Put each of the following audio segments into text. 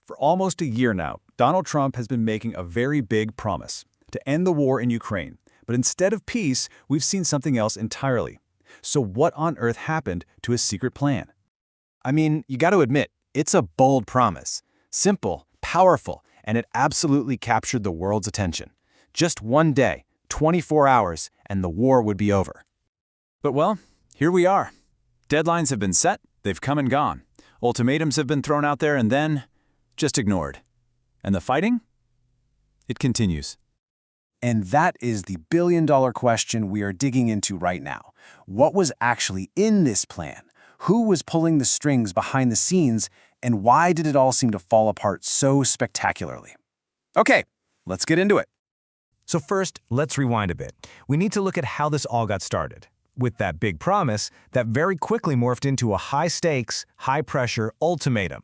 For almost a year now, Donald Trump has been making a very big promise to end the war in Ukraine. But instead of peace, we've seen something else entirely. So what on earth happened to his secret plan? I mean, you got to admit, it's a bold promise. Simple, powerful, and it absolutely captured the world's attention. Just one day, 24 hours, and the war would be over. But well, here we are. Deadlines have been set, they've come and gone. Ultimatums have been thrown out there and then just ignored. And the fighting? It continues. And that is the billion-dollar question we are digging into right now. What was actually in this plan? Who was pulling the strings behind the scenes? And why did it all seem to fall apart so spectacularly? Okay, let's get into it. So first, let's rewind a bit. We need to look at how this all got started. With that big promise that very quickly morphed into a high-stakes, high-pressure ultimatum.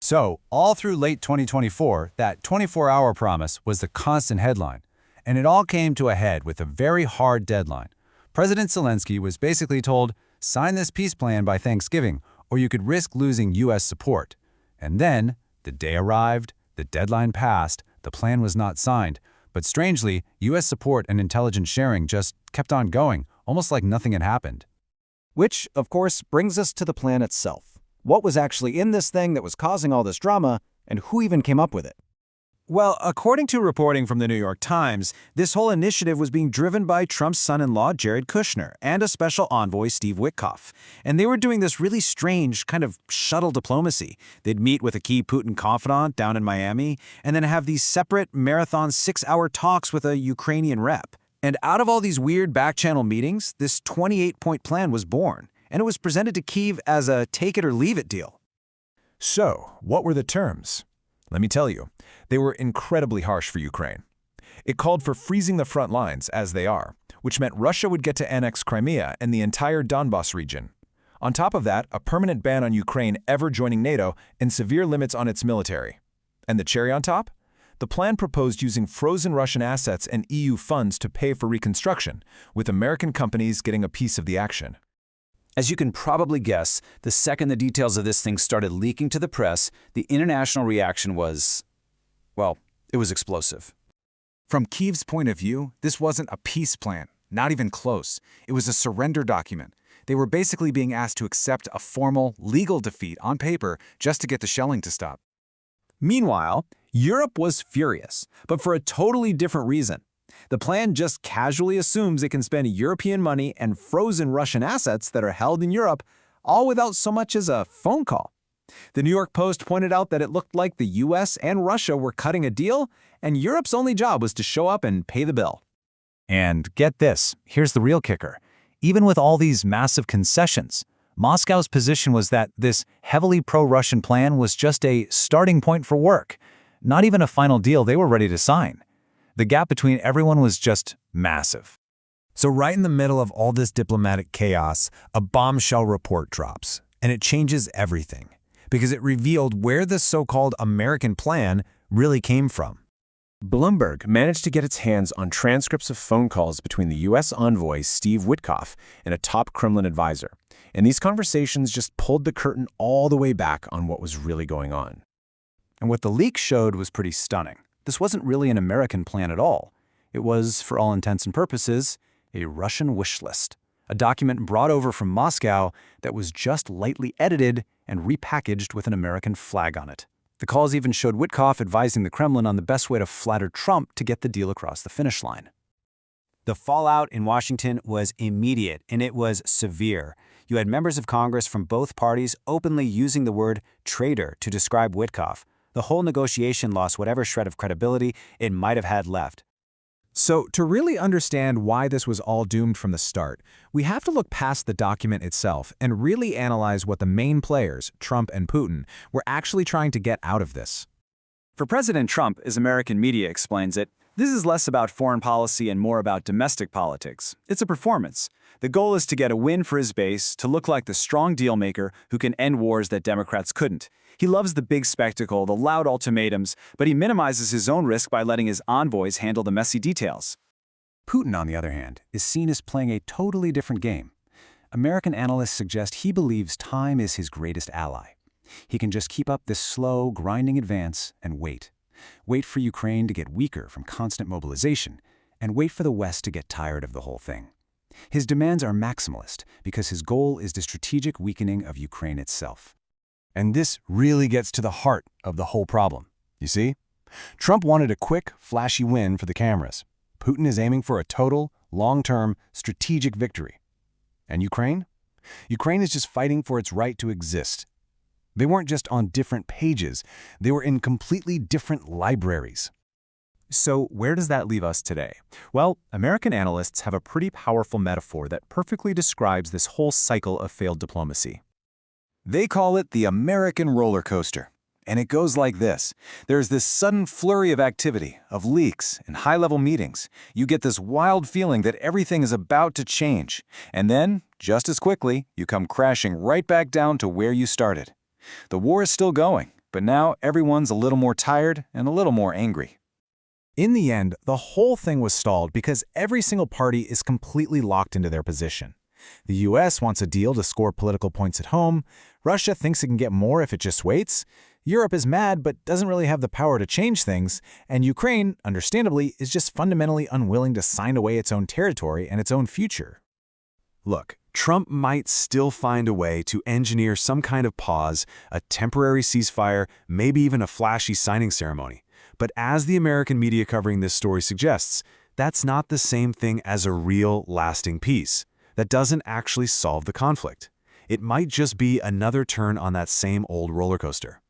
So, all through late 2024, that 24-hour promise was the constant headline. And it all came to a head with a very hard deadline. President Zelensky was basically told, sign this peace plan by Thanksgiving, or you could risk losing U.S. support. And then, the day arrived, the deadline passed, the plan was not signed. But strangely, U.S. support and intelligence sharing just kept on going, almost like nothing had happened. Which, of course, brings us to the plan itself. What was actually in this thing that was causing all this drama, and who even came up with it? Well, according to reporting from the New York Times, this whole initiative was being driven by Trump's son-in-law, Jared Kushner, and a special envoy, Steve Whitkoff. And they were doing this really strange kind of shuttle diplomacy. They'd meet with a key Putin confidant down in Miami, and then have these separate marathon 6-hour talks with a Ukrainian rep. And out of all these weird back-channel meetings, this 28-point plan was born, and it was presented to Kyiv as a take-it-or-leave-it deal. So, what were the terms? Let me tell you, they were incredibly harsh for Ukraine. It called for freezing the front lines, as they are, which meant Russia would get to annex Crimea and the entire Donbas region. On top of that, a permanent ban on Ukraine ever joining NATO and severe limits on its military. And the cherry on top? The plan proposed using frozen Russian assets and EU funds to pay for reconstruction, with American companies getting a piece of the action. As you can probably guess, the second the details of this thing started leaking to the press, the international reaction was, well, it was explosive. From Kyiv's point of view, this wasn't a peace plan, not even close. It was a surrender document. They were basically being asked to accept a formal, legal defeat on paper just to get the shelling to stop. Meanwhile, Europe was furious, but for a totally different reason. The plan just casually assumes it can spend European money and frozen Russian assets that are held in Europe, all without so much as a phone call. The New York Post pointed out that it looked like the US and Russia were cutting a deal, and Europe's only job was to show up and pay the bill. And get this, here's the real kicker. Even with all these massive concessions, Moscow's position was that this heavily pro-Russian plan was just a starting point for work, not even a final deal they were ready to sign. The gap between everyone was just massive. So right in the middle of all this diplomatic chaos, a bombshell report drops, and it changes everything, because it revealed where the so-called American plan really came from. Bloomberg managed to get its hands on transcripts of phone calls between the U.S. envoy Steve Whitkoff and a top Kremlin advisor, and these conversations just pulled the curtain all the way back on what was really going on. And what the leak showed was pretty stunning. This wasn't really an American plan at all. It was, for all intents and purposes, a Russian wish list, a document brought over from Moscow that was just lightly edited and repackaged with an American flag on it. The calls even showed Whitkoff advising the Kremlin on the best way to flatter Trump to get the deal across the finish line. The fallout in Washington was immediate, and it was severe. You had members of Congress from both parties openly using the word traitor to describe Whitkoff. The whole negotiation lost whatever shred of credibility it might have had left. So, to really understand why this was all doomed from the start, we have to look past the document itself and really analyze what the main players, Trump and Putin, were actually trying to get out of this. For President Trump, as American media explains it, this is less about foreign policy and more about domestic politics. It's a performance. The goal is to get a win for his base, to look like the strong deal-maker who can end wars that Democrats couldn't. He loves the big spectacle, the loud ultimatums, but he minimizes his own risk by letting his envoys handle the messy details. Putin, on the other hand, is seen as playing a totally different game. American analysts suggest he believes time is his greatest ally. He can just keep up this slow, grinding advance and wait. Wait for Ukraine to get weaker from constant mobilization, and wait for the West to get tired of the whole thing. His demands are maximalist because his goal is the strategic weakening of Ukraine itself. And this really gets to the heart of the whole problem. You see? Trump wanted a quick, flashy win for the cameras. Putin is aiming for a total, long-term, strategic victory. And Ukraine? Ukraine is just fighting for its right to exist. They weren't just on different pages, they were in completely different libraries. So where does that leave us today? Well, American analysts have a pretty powerful metaphor that perfectly describes this whole cycle of failed diplomacy. They call it the American roller coaster. And it goes like this. There's this sudden flurry of activity, of leaks and high-level meetings. You get this wild feeling that everything is about to change. And then, just as quickly, you come crashing right back down to where you started. The war is still going, but now everyone's a little more tired and a little more angry. In the end, the whole thing was stalled because every single party is completely locked into their position. The US wants a deal to score political points at home. Russia thinks it can get more if it just waits. Europe is mad but doesn't really have the power to change things. And Ukraine, understandably, is just fundamentally unwilling to sign away its own territory and its own future. Look, Trump might still find a way to engineer some kind of pause, a temporary ceasefire, maybe even a flashy signing ceremony. But as the American media covering this story suggests, that's not the same thing as a real, lasting peace. That doesn't actually solve the conflict. It might just be another turn on that same old roller coaster.